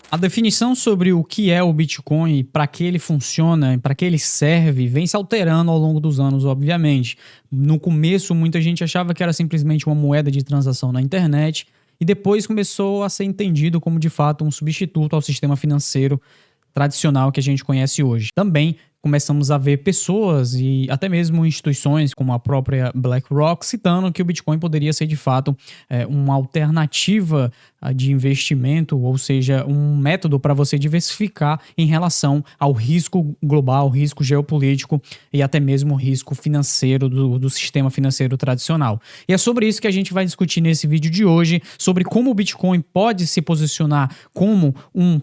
A definição sobre o que é o Bitcoin, para que ele funciona, para que ele serve, vem se alterando ao longo dos anos, obviamente. No começo, muita gente achava que era simplesmente uma moeda de transação na internet e depois começou a ser entendido como, de fato, um substituto ao sistema financeiro tradicional que a gente conhece hoje. Também começamos a ver pessoas e até mesmo instituições como a própria BlackRock citando que o Bitcoin poderia ser de fato uma alternativa de investimento, ou seja, um método para você diversificar em relação ao risco global, risco geopolítico e até mesmo risco financeiro do sistema financeiro tradicional. E é sobre isso que a gente vai discutir nesse vídeo de hoje, sobre como o Bitcoin pode se posicionar como um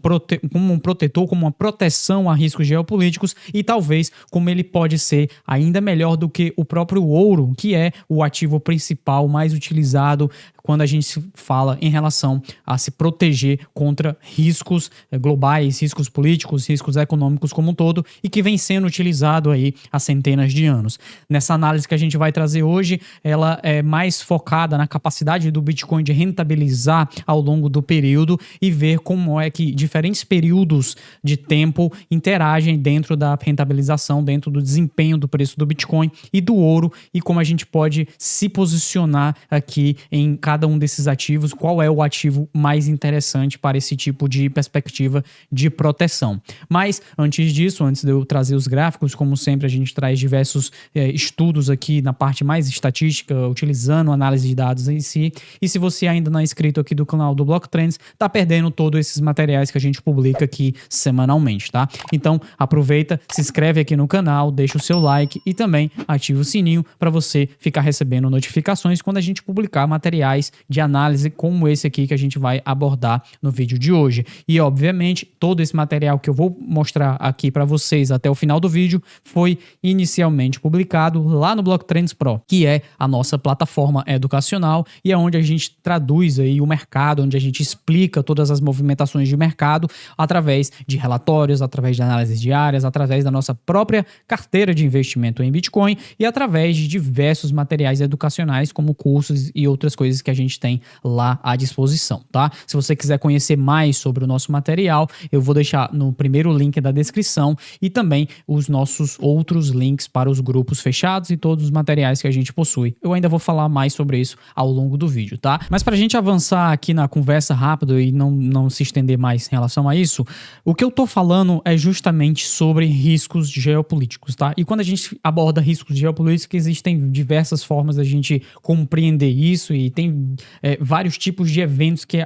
protetor, como uma proteção a riscos geopolíticos e talvez como ele pode ser ainda melhor do que o próprio ouro, que é o ativo principal mais utilizado quando a gente fala em relação a se proteger contra riscos globais, riscos políticos, riscos econômicos como um todo, e que vem sendo utilizado aí há centenas de anos. Nessa análise que a gente vai trazer hoje, ela é mais focada na capacidade do Bitcoin de rentabilizar ao longo do período e ver como é que diferentes períodos de tempo interagem dentro da rentabilização, dentro do desempenho do preço do Bitcoin e do ouro, e como a gente pode se posicionar aqui em cada um desses ativos, qual é o ativo mais interessante para esse tipo de perspectiva de proteção. Mas antes disso, antes de eu trazer os gráficos, como sempre a gente traz diversos estudos aqui na parte mais estatística, utilizando análise de dados em si, e se você ainda não é inscrito aqui do canal do Block Trends, tá perdendo todos esses materiais que a gente publica aqui semanalmente, tá? Então aproveita, se inscreve aqui no canal, deixa o seu like e também ativa o sininho para você ficar recebendo notificações quando a gente publicar materiais de análise como esse aqui que a gente vai abordar no vídeo de hoje. E obviamente todo esse material que eu vou mostrar aqui para vocês até o final do vídeo foi inicialmente publicado lá no Block Trends Pro, que é a nossa plataforma educacional e é onde a gente traduz aí o mercado, onde a gente explica todas as movimentações de mercado através de relatórios, através de análises diárias, através da nossa própria carteira de investimento em Bitcoin e através de diversos materiais educacionais como cursos e outras coisas que a gente tem lá à disposição, tá? Se você quiser conhecer mais sobre o nosso material, eu vou deixar no primeiro link da descrição e também os nossos outros links para os grupos fechados e todos os materiais que a gente possui. Eu ainda vou falar mais sobre isso ao longo do vídeo, tá? Mas para a gente avançar aqui na conversa rápido e não se estender mais em relação a isso, o que eu tô falando é justamente sobre riscos geopolíticos, tá? E quando a gente aborda riscos geopolíticos, existem diversas formas da gente compreender isso e tem vários tipos de eventos que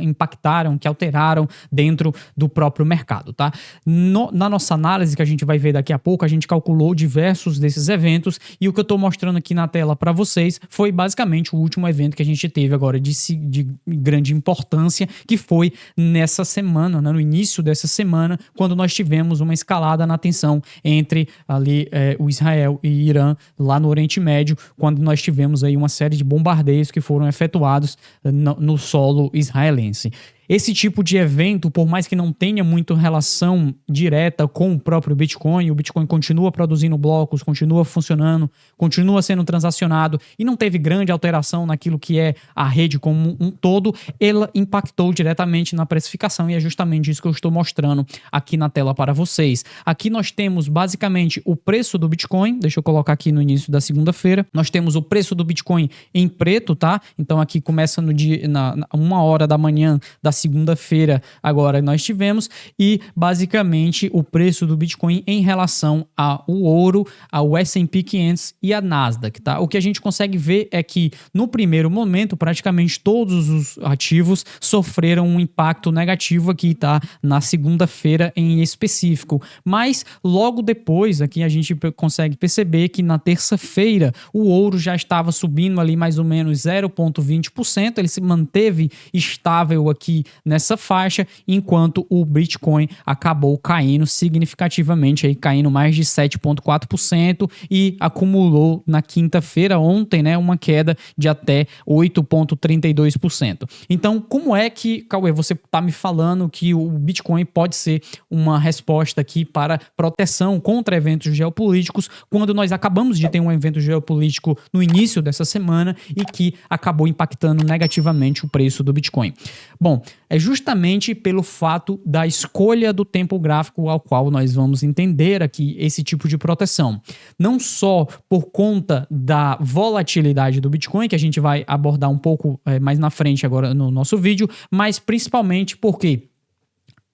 impactaram, que alteraram dentro do próprio mercado, tá? Na nossa análise que a gente vai ver daqui a pouco, a gente calculou diversos desses eventos e o que eu tô mostrando aqui na tela para vocês foi basicamente o último evento que a gente teve agora de grande importância, que foi nessa semana, né, no início dessa semana, quando nós tivemos uma escalada na tensão entre ali o Israel e Irã lá no Oriente Médio, quando nós tivemos aí uma série de bombardeios que foram efetuados no solo israelense. Esse tipo de evento, por mais que não tenha muito relação direta com o próprio Bitcoin, o Bitcoin continua produzindo blocos, continua funcionando, continua sendo transacionado e não teve grande alteração naquilo que é a rede como um todo, ela impactou diretamente na precificação e é justamente isso que eu estou mostrando aqui na tela para vocês. Aqui nós temos basicamente o preço do Bitcoin, deixa eu colocar aqui no início da segunda-feira, nós temos o preço do Bitcoin em preto, tá? Então aqui começa no dia, na 1h da manhã da segunda-feira agora nós tivemos, e basicamente o preço do Bitcoin em relação ao ouro, ao S&P 500 e a Nasdaq, tá? O que a gente consegue ver é que no primeiro momento praticamente todos os ativos sofreram um impacto negativo aqui, tá? Na segunda-feira em específico, mas logo depois aqui a gente consegue perceber que na terça-feira o ouro já estava subindo ali mais ou menos 0,20%, ele se manteve estável aqui nessa faixa, enquanto o Bitcoin acabou caindo significativamente, aí caindo mais de 7,4% e acumulou na quinta-feira, ontem, né, uma queda de até 8,32%. Então, como é que, Cauê, você está me falando que o Bitcoin pode ser uma resposta aqui para proteção contra eventos geopolíticos, quando nós acabamos de ter um evento geopolítico no início dessa semana e que acabou impactando negativamente o preço do Bitcoin? Bom, É justamente pelo fato da escolha do tempo gráfico ao qual nós vamos entender aqui esse tipo de proteção. Não só por conta da volatilidade do Bitcoin, que a gente vai abordar um pouco mais na frente agora no nosso vídeo, mas principalmente porque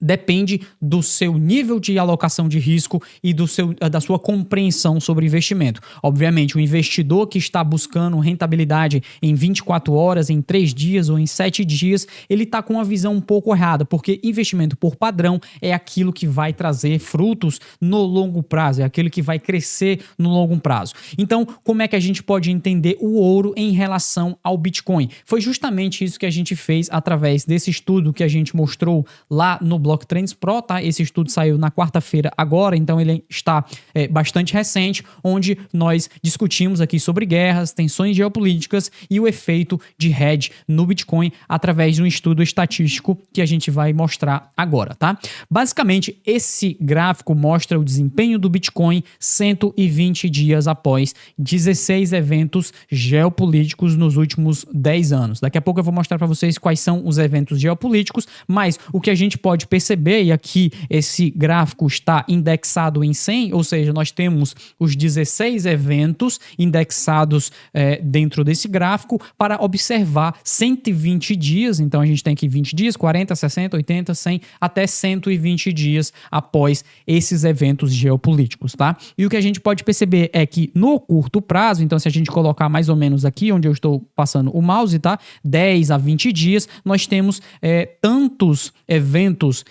depende do seu nível de alocação de risco e da sua compreensão sobre investimento. Obviamente, o investidor que está buscando rentabilidade em 24 horas, em 3 dias ou em 7 dias, ele está com uma visão um pouco errada, porque investimento por padrão é aquilo que vai trazer frutos no longo prazo, é aquilo que vai crescer no longo prazo. Então, como é que a gente pode entender o ouro em relação ao Bitcoin? Foi justamente isso que a gente fez através desse estudo que a gente mostrou lá no Block Trends Pro, tá? Esse estudo saiu na quarta-feira agora, então ele está bastante recente, onde nós discutimos aqui sobre guerras, tensões geopolíticas e o efeito de hedge no Bitcoin através de um estudo estatístico que a gente vai mostrar agora, tá? Basicamente, esse gráfico mostra o desempenho do Bitcoin 120 dias após 16 eventos geopolíticos nos últimos 10 anos. Daqui a pouco eu vou mostrar para vocês quais são os eventos geopolíticos, mas o que a gente pode perceber, e aqui esse gráfico está indexado em 100, ou seja, nós temos os 16 eventos indexados dentro desse gráfico para observar 120 dias, então a gente tem aqui 20 dias, 40, 60, 80, 100, até 120 dias após esses eventos geopolíticos, tá? E o que a gente pode perceber é que no curto prazo, então se a gente colocar mais ou menos aqui onde eu estou passando o mouse, tá? 10 a 20 dias, nós temos tantos eventos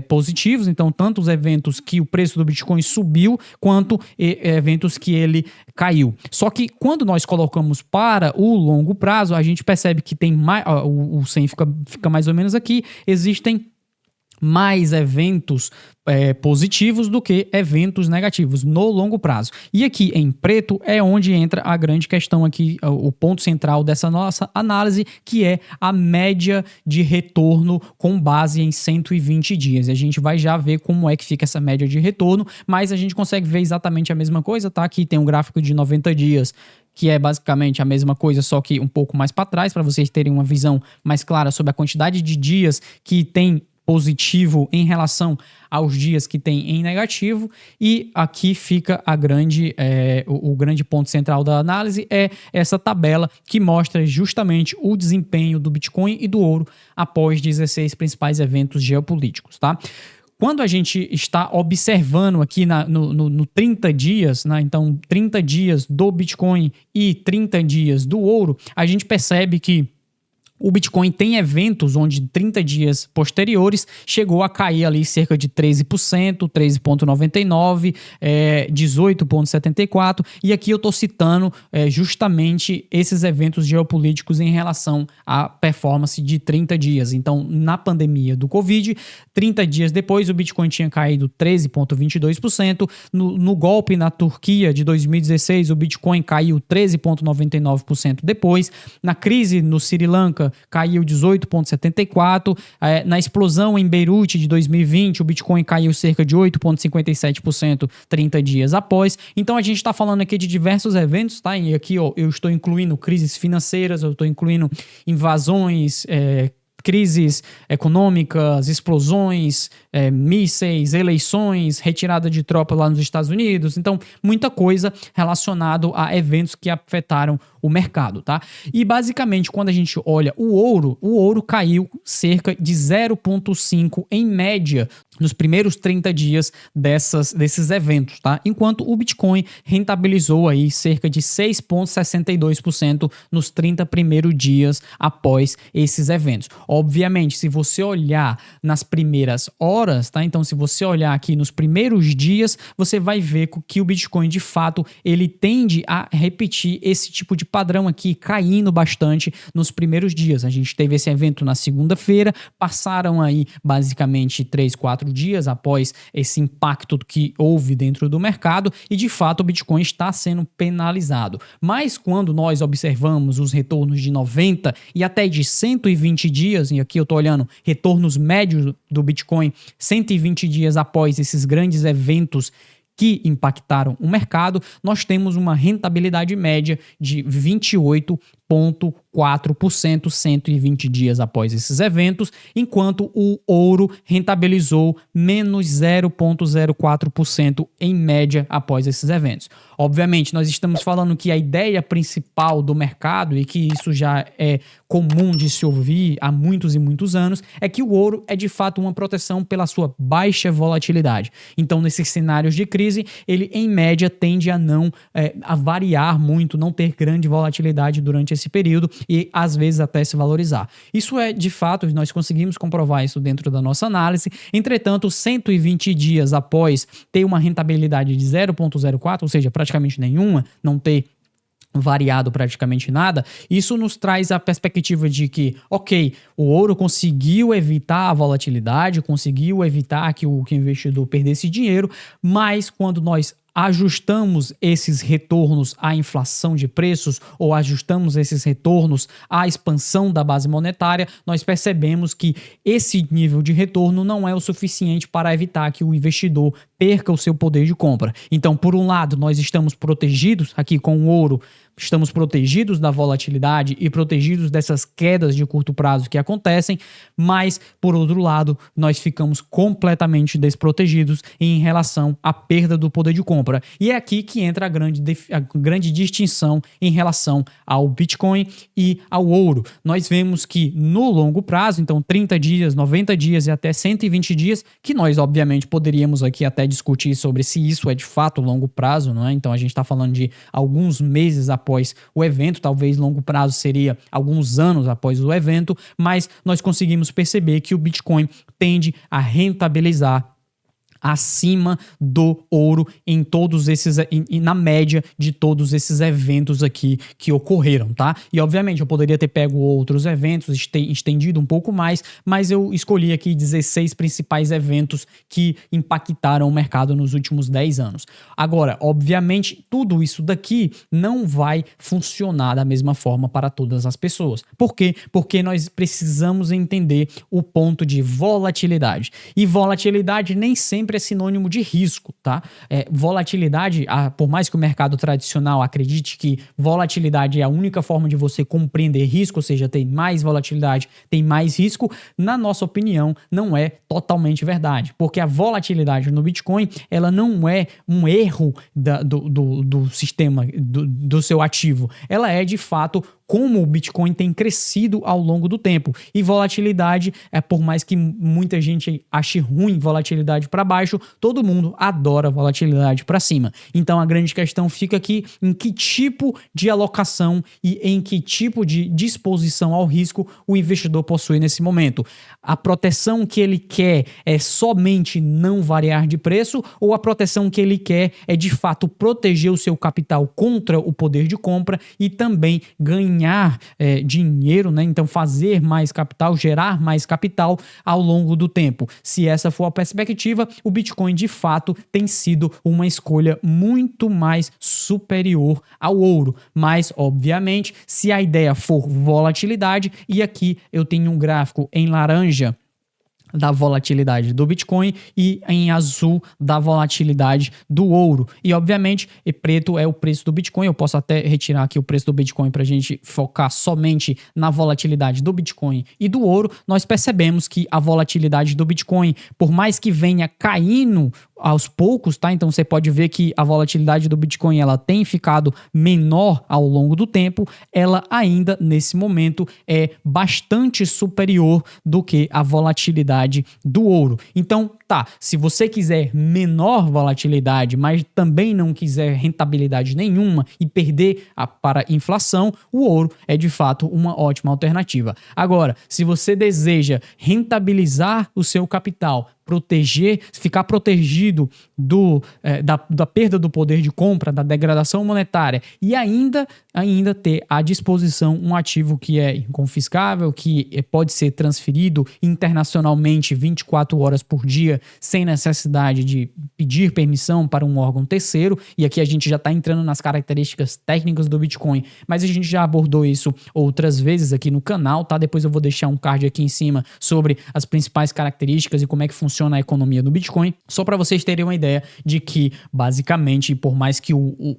positivos, então tantos eventos que o preço do Bitcoin subiu, quanto eventos que ele caiu. Só que quando nós colocamos para o longo prazo, a gente percebe que tem mais, o 100 fica mais ou menos aqui, existem mais eventos positivos do que eventos negativos no longo prazo. E aqui em preto é onde entra a grande questão aqui, o ponto central dessa nossa análise, que é a média de retorno com base em 120 dias. E a gente vai já ver como é que fica essa média de retorno, mas a gente consegue ver exatamente a mesma coisa, tá? Aqui tem um gráfico de 90 dias, que é basicamente a mesma coisa, só que um pouco mais para trás, para vocês terem uma visão mais clara sobre a quantidade de dias que tem positivo em relação aos dias que tem em negativo, e aqui fica o grande ponto central da análise, é essa tabela que mostra justamente o desempenho do Bitcoin e do ouro após 16 principais eventos geopolíticos, tá? Quando a gente está observando aqui no 30 dias, né, então 30 dias do Bitcoin e 30 dias do ouro, a gente percebe que o Bitcoin tem eventos onde 30 dias posteriores chegou a cair ali cerca de 13%, 13,99%, 18,74%. E aqui eu estou citando justamente esses eventos geopolíticos em relação à performance de 30 dias. Então, na pandemia do Covid, 30 dias depois, o Bitcoin tinha caído 13,22%. No golpe na Turquia de 2016, o Bitcoin caiu 13,99% depois. Na crise no Sri Lanka, caiu 18,74%. Na explosão em Beirute de 2020, o Bitcoin caiu cerca de 8,57% 30 dias após. Então a gente está falando aqui de diversos eventos, tá? E aqui eu estou incluindo crises financeiras, eu estou incluindo invasões, crises econômicas, explosões, mísseis, eleições, retirada de tropa lá nos Estados Unidos. Então, muita coisa relacionada a eventos que afetaram o mercado, tá? E basicamente, quando a gente olha o ouro caiu cerca de 0,5 em média nos primeiros 30 dias desses eventos, tá? Enquanto o Bitcoin rentabilizou aí cerca de 6,62% nos 30 primeiros dias após esses eventos. Obviamente, se você olhar nas primeiras horas, tá? Então, se você olhar aqui nos primeiros dias, você vai ver que o Bitcoin, de fato, ele tende a repetir esse tipo de padrão aqui, caindo bastante nos primeiros dias. A gente teve esse evento na segunda-feira, passaram aí basicamente 3, 4 dias após esse impacto que houve dentro do mercado e, de fato, o Bitcoin está sendo penalizado. Mas quando nós observamos os retornos de 90 e até de 120 dias, e aqui eu estou olhando retornos médios do Bitcoin 120 dias após esses grandes eventos que impactaram o mercado, nós temos uma rentabilidade média de 28,4% 120 dias após esses eventos, enquanto o ouro rentabilizou menos 0,04% em média após esses eventos. Obviamente, nós estamos falando que a ideia principal do mercado, e que isso já é comum de se ouvir há muitos e muitos anos, é que o ouro é de fato uma proteção pela sua baixa volatilidade. Então, nesses cenários de crise, ele em média tende a não a variar muito, não ter grande volatilidade durante esse período e às vezes até se valorizar. Isso é de fato, nós conseguimos comprovar isso dentro da nossa análise. Entretanto, 120 dias após ter uma rentabilidade de 0,04, ou seja, praticamente nenhuma, não ter variado praticamente nada, isso nos traz a perspectiva de que, ok, o ouro conseguiu evitar a volatilidade, conseguiu evitar que o investidor perdesse dinheiro, mas quando nós ajustamos esses retornos à inflação de preços ou ajustamos esses retornos à expansão da base monetária, nós percebemos que esse nível de retorno não é o suficiente para evitar que o investidor perca o seu poder de compra. Então, por um lado, nós estamos protegidos aqui com o ouro, estamos protegidos da volatilidade e protegidos dessas quedas de curto prazo que acontecem, mas, por outro lado, nós ficamos completamente desprotegidos em relação à perda do poder de compra. E é aqui que entra a grande distinção em relação ao Bitcoin e ao ouro. Nós vemos que no longo prazo, então 30 dias, 90 dias e até 120 dias, que nós obviamente poderíamos aqui até discutir sobre se isso é de fato longo prazo, não é? Então a gente está falando de alguns meses após o evento, talvez longo prazo seria alguns anos após o evento, mas nós conseguimos perceber que o Bitcoin tende a rentabilizar acima do ouro em todos esses, na média de todos esses eventos aqui que ocorreram, tá? E obviamente eu poderia ter pego outros eventos, estendido um pouco mais, mas eu escolhi aqui 16 principais eventos que impactaram o mercado nos últimos 10 anos. Agora, obviamente, tudo isso daqui não vai funcionar da mesma forma para todas as pessoas. Por quê? Porque nós precisamos entender o ponto de volatilidade. E volatilidade nem sempre é sinônimo de risco, tá? Volatilidade, por mais que o mercado tradicional acredite que volatilidade é a única forma de você compreender risco, ou seja, tem mais volatilidade, tem mais risco, na nossa opinião, não é totalmente verdade, porque a volatilidade no Bitcoin, ela não é um erro do sistema, do seu ativo, ela é de fato como o Bitcoin tem crescido ao longo do tempo. E volatilidade, por mais que muita gente ache ruim volatilidade para baixo, todo mundo adora volatilidade para cima. Então a grande questão fica aqui em que tipo de alocação e em que tipo de disposição ao risco o investidor possui nesse momento. A proteção que ele quer é somente não variar de preço, ou a proteção que ele quer é de fato proteger o seu capital contra o poder de compra e também ganhar dinheiro, né? Então fazer mais capital, gerar mais capital ao longo do tempo. Se essa for a perspectiva, o Bitcoin de fato tem sido uma escolha muito mais superior ao ouro. Mas, obviamente, se a ideia for volatilidade, e aqui eu tenho um gráfico em laranja da volatilidade do Bitcoin e em azul da volatilidade do ouro. E obviamente, preto é o preço do Bitcoin. Eu posso até retirar aqui o preço do Bitcoin para a gente focar somente na volatilidade do Bitcoin e do ouro. Nós percebemos que a volatilidade do Bitcoin, por mais que venha caindo aos poucos, tá? Então você pode ver que a volatilidade do Bitcoin ela tem ficado menor ao longo do tempo, ela ainda nesse momento é bastante superior do que a volatilidade do ouro. Então, tá, se você quiser menor volatilidade, mas também não quiser rentabilidade nenhuma e perder para a inflação, o ouro é de fato uma ótima alternativa. Agora, se você deseja rentabilizar o seu capital, ficar protegido da perda do poder de compra, da degradação monetária e ainda ter à disposição um ativo que é inconfiscável, que pode ser transferido internacionalmente 24 horas por dia sem necessidade de pedir permissão para um órgão terceiro, e aqui a gente já está entrando nas características técnicas do Bitcoin, mas a gente já abordou isso outras vezes aqui no canal, tá? Depois eu vou deixar um card aqui em cima sobre as principais características e como é que funciona a economia do Bitcoin, só para vocês terem uma ideia de que, basicamente, por mais que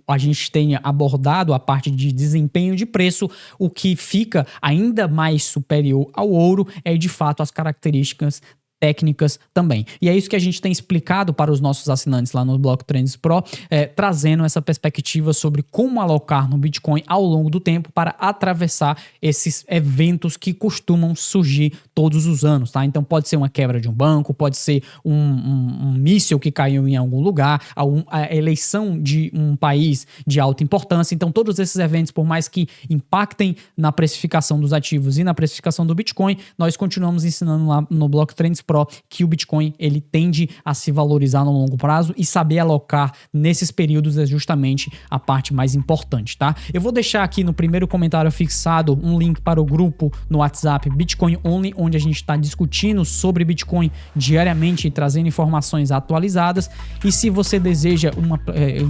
a gente tenha abordado a parte de desempenho de preço, o que fica ainda mais superior ao ouro é, de fato, as características técnicas também. E é isso que a gente tem explicado para os nossos assinantes lá no Block Trends Pro, trazendo essa perspectiva sobre como alocar no Bitcoin ao longo do tempo para atravessar esses eventos que costumam surgir todos os anos, tá? Então pode ser uma quebra de um banco, pode ser um míssil que caiu em algum lugar, a eleição de um país de alta importância. Então todos esses eventos, por mais que impactem na precificação dos ativos e na precificação do Bitcoin, nós continuamos ensinando lá no Block Trends Pro que o Bitcoin ele tende a se valorizar no longo prazo, e saber alocar nesses períodos é justamente a parte mais importante, tá? Eu vou deixar aqui no primeiro comentário fixado um link para o grupo no WhatsApp Bitcoin Only, onde a gente está discutindo sobre Bitcoin diariamente e trazendo informações atualizadas. E se você deseja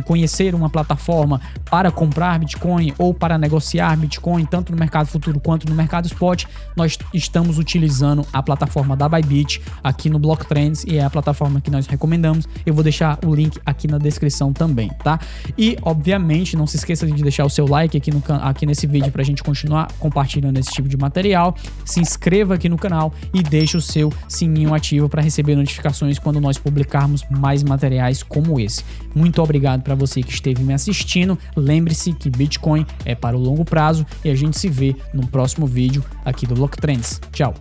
conhecer uma plataforma para comprar Bitcoin ou para negociar Bitcoin, tanto no mercado futuro quanto no mercado spot, nós estamos utilizando a plataforma da Bybit aqui no Block Trends, e é a plataforma que nós recomendamos. Eu vou deixar o link aqui na descrição também, tá? E, obviamente, não se esqueça de deixar o seu like aqui nesse vídeo pra gente continuar compartilhando esse tipo de material. Se inscreva aqui no canal e deixe o seu sininho ativo para receber notificações quando nós publicarmos mais materiais como esse. Muito obrigado para você que esteve me assistindo. Lembre-se que Bitcoin é para o longo prazo, e a gente se vê no próximo vídeo aqui do Block Trends. Tchau!